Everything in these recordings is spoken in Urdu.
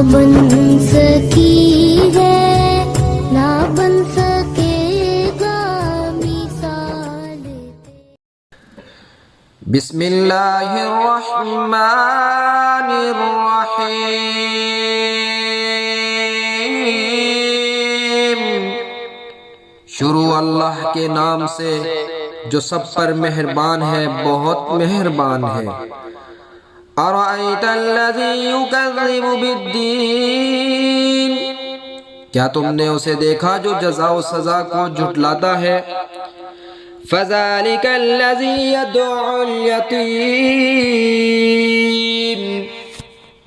بن سکی ہے نہ بن سکے گا مثال۔ بسم اللہ الرحمن الرحیم۔ شروع اللہ کے نام سے جو سب پر مہربان ہے، بہت مہربان ہے۔ ارأیت الذی یکذب بالدین، کیا تم نے اسے دیکھا جو جزا و سزا کو جھٹلاتا ہے؟ فذلک الذی یدعو الیتیم،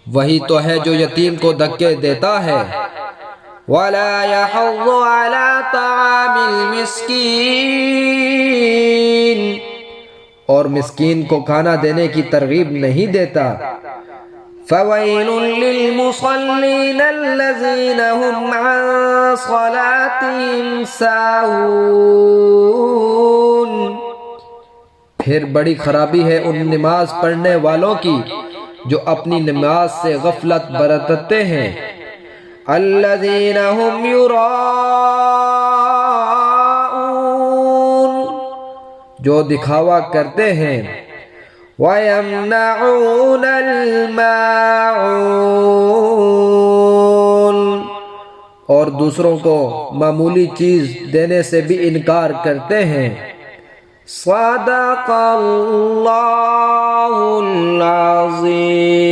وہی تو ہے جو یتیم کو دھکے دیتا ہے۔ ولا یحض علی طعام المسکین، اور مسکین کو کھانا دینے کی ترغیب نہیں دیتا۔ فویل للمصلین الذین هم عن صلاتهم ساہون، پھر بڑی خرابی ہے ان نماز پڑھنے والوں کی جو اپنی نماز سے غفلت برتتے ہیں۔ الذین هم یراءون، جو دکھاوا کرتے ہیں۔ وَيَمْنَعُونَ الْمَاعُونَ، اور دوسروں کو معمولی چیز دینے سے بھی انکار کرتے ہیں۔ صدق اللہ العظیم۔